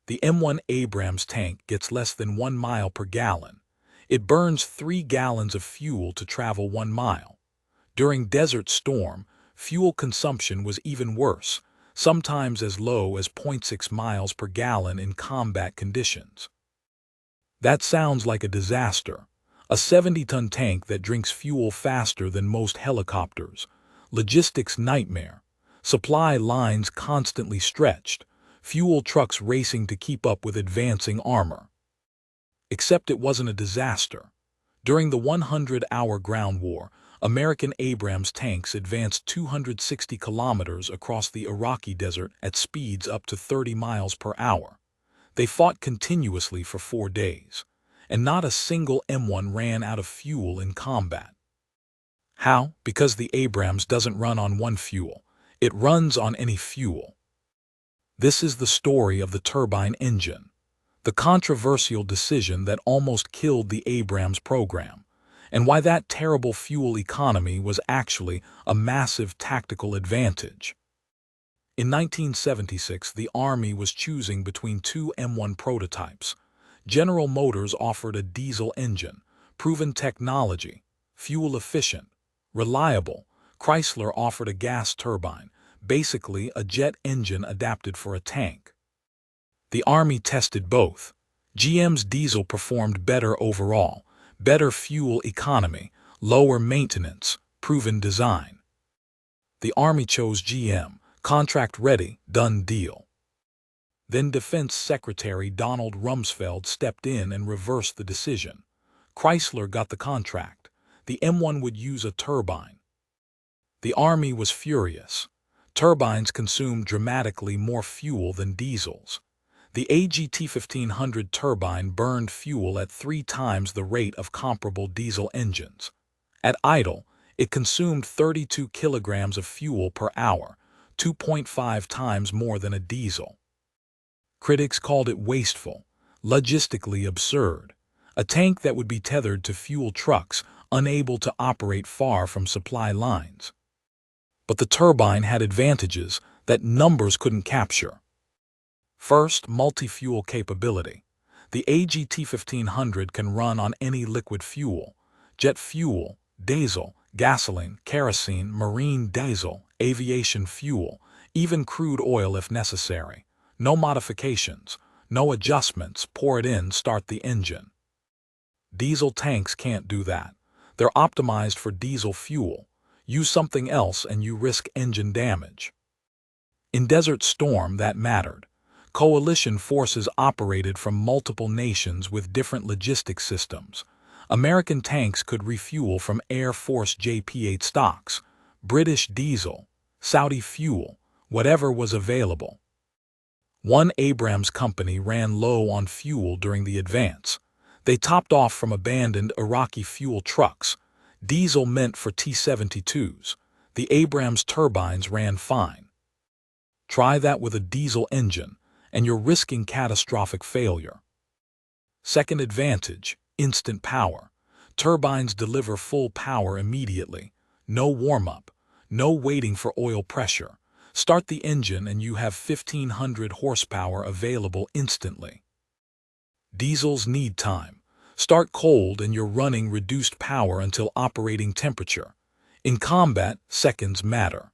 The M-one Abrams tank gets less than 1 mile per gallon. It burns 3 gallons of fuel to travel 1 mile. During Desert Storm, fuel consumption was even worse, sometimes as low as 0.6 miles per gallon in combat conditions. That sounds like a disaster. A 70-ton tank that drinks fuel faster than most helicopters. Logistics nightmare. Supply lines constantly stretched. Fuel trucks racing to keep up with advancing armor. Except it wasn't a disaster. During the 100-hour ground war, American Abrams tanks advanced 260 kilometers across the Iraqi desert at speeds up to 30 miles per hour. They fought continuously for 4 days, and not a single M1 ran out of fuel in combat. How? Because the Abrams doesn't run on one fuel. It runs on any fuel. This is the story of the turbine engine, the controversial decision that almost killed the Abrams program, and why that terrible fuel economy was actually a massive tactical advantage. In 1976, the Army was choosing between 2 M1 prototypes. General Motors offered a diesel engine, proven technology, fuel-efficient, reliable. Chrysler offered a gas turbine, basically a jet engine adapted for a tank. The Army tested both. GM's diesel performed better overall, better fuel economy, lower maintenance, proven design. The Army chose GM. Contract ready, done deal. Then Defense Secretary Donald Rumsfeld stepped in and reversed the decision. Chrysler got the contract. The M1 would use a turbine. The Army was furious. Turbines consumed dramatically more fuel than diesels. The AGT-1500 turbine burned fuel at 3 times the rate of comparable diesel engines. At idle, it consumed 32 kilograms of fuel per hour, 2.5 times more than a diesel. Critics called it wasteful, logistically absurd, a tank that would be tethered to fuel trucks, unable to operate far from supply lines. But the turbine had advantages that numbers couldn't capture. First, multi-fuel capability. The AGT-1500 can run on any liquid fuel: jet fuel, diesel, gasoline, kerosene, marine diesel, aviation fuel, even crude oil if necessary. No modifications, no adjustments, pour it in, start the engine. Diesel tanks can't do that. They're optimized for diesel fuel. Use something else and you risk engine damage. In Desert Storm, that mattered. Coalition forces operated from multiple nations with different logistics systems. American tanks could refuel from Air Force JP-8 stocks, British diesel, Saudi fuel, whatever was available. One Abrams company ran low on fuel during the advance. They topped off from abandoned Iraqi fuel trucks, diesel meant for T-72s. The Abrams turbines ran fine. Try that with a diesel engine, and you're risking catastrophic failure. Second advantage: instant power. Turbines deliver full power immediately. No warm-up, no waiting for oil pressure. Start the engine and you have 1,500 horsepower available instantly. Diesels need time. Start cold and you're running reduced power until operating temperature. In combat, seconds matter.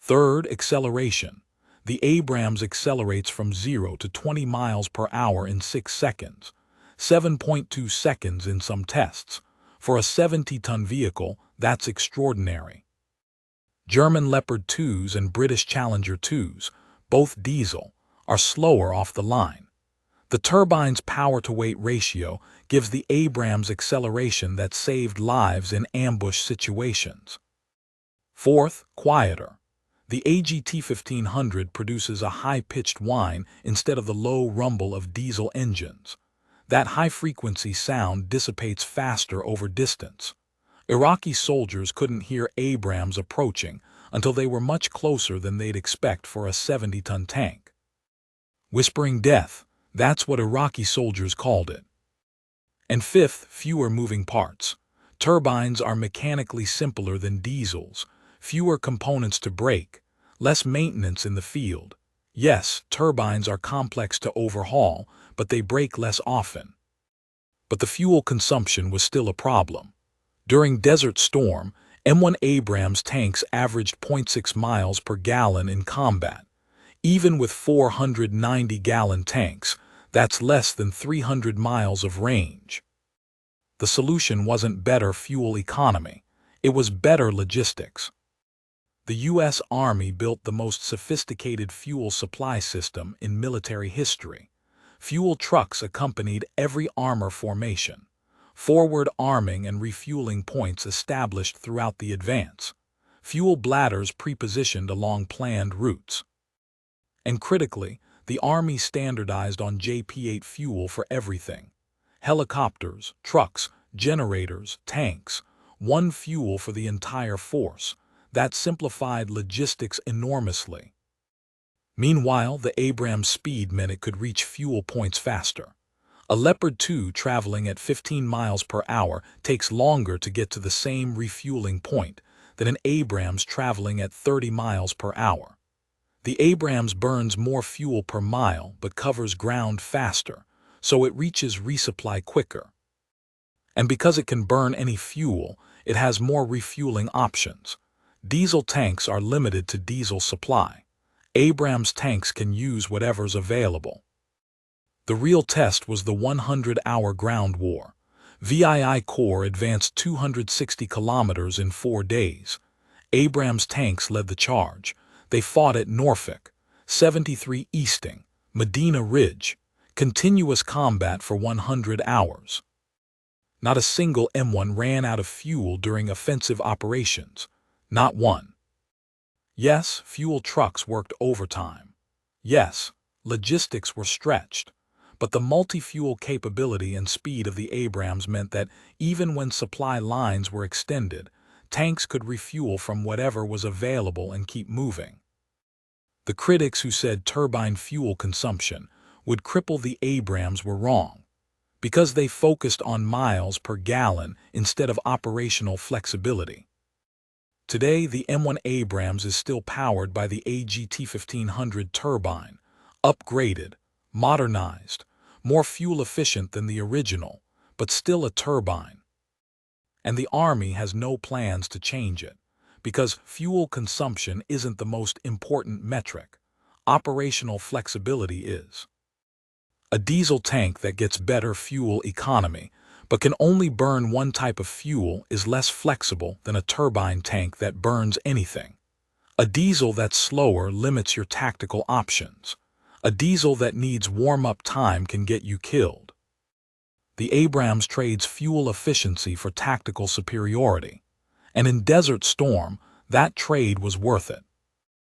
Third, acceleration. The Abrams accelerates from 0 to 20 miles per hour in 6 seconds, 7.2 seconds in some tests. For a 70-ton vehicle, that's extraordinary. German Leopard 2s and British Challenger 2s, both diesel, are slower off the line. The turbine's power-to-weight ratio gives the Abrams acceleration that saved lives in ambush situations. Fourth, quieter. The AGT-1500 produces a high-pitched whine instead of the low rumble of diesel engines. That high-frequency sound dissipates faster over distance. Iraqi soldiers couldn't hear Abrams approaching until they were much closer than they'd expect for a 70-ton tank. Whispering death, that's what Iraqi soldiers called it. And fifth, fewer moving parts. Turbines are mechanically simpler than diesels, fewer components to break, less maintenance in the field, Yes, turbines are complex to overhaul, but they break less often. But the fuel consumption was still a problem. During Desert Storm, M-one Abrams tanks averaged 0.6 miles per gallon in combat. Even with 490-gallon tanks, that's less than 300 miles of range. The solution wasn't better fuel economy, it was better logistics. The U.S. Army built the most sophisticated fuel supply system in military history. Fuel trucks accompanied every armor formation. Forward arming and refueling points established throughout the advance. Fuel bladders prepositioned along planned routes. And critically, the Army standardized on JP-8 fuel for everything. Helicopters, trucks, generators, tanks, one fuel for the entire force. That simplified logistics enormously. Meanwhile, the Abrams speed meant it could reach fuel points faster. A Leopard 2 traveling at 15 miles per hour takes longer to get to the same refueling point than an Abrams traveling at 30 miles per hour. The Abrams burns more fuel per mile but covers ground faster, so it reaches resupply quicker. And because it can burn any fuel, it has more refueling options. Diesel tanks are limited to diesel supply. Abrams tanks can use whatever's available. The real test was the 100-hour ground war. VII Corps advanced 260 kilometers in 4 days. Abrams tanks led the charge. They fought at Norfolk, 73 Easting, Medina Ridge, continuous combat for 100 hours. Not a single M1 ran out of fuel during offensive operations. Not one. Yes, fuel trucks worked overtime. Yes, logistics were stretched. But the multi-fuel capability and speed of the Abrams meant that even when supply lines were extended, tanks could refuel from whatever was available and keep moving. The critics who said turbine fuel consumption would cripple the Abrams were wrong, because they focused on miles per gallon instead of operational flexibility. Today, the M-one Abrams is still powered by the AGT-1500 turbine, upgraded, modernized, more fuel-efficient than the original, but still a turbine. And the Army has no plans to change it, because fuel consumption isn't the most important metric. Operational flexibility is. A diesel tank that gets better fuel economy but can only burn one type of fuel is less flexible than a turbine tank that burns anything. A diesel that's slower limits your tactical options. A diesel that needs warm-up time can get you killed. The Abrams trades fuel efficiency for tactical superiority, and in Desert Storm, that trade was worth it.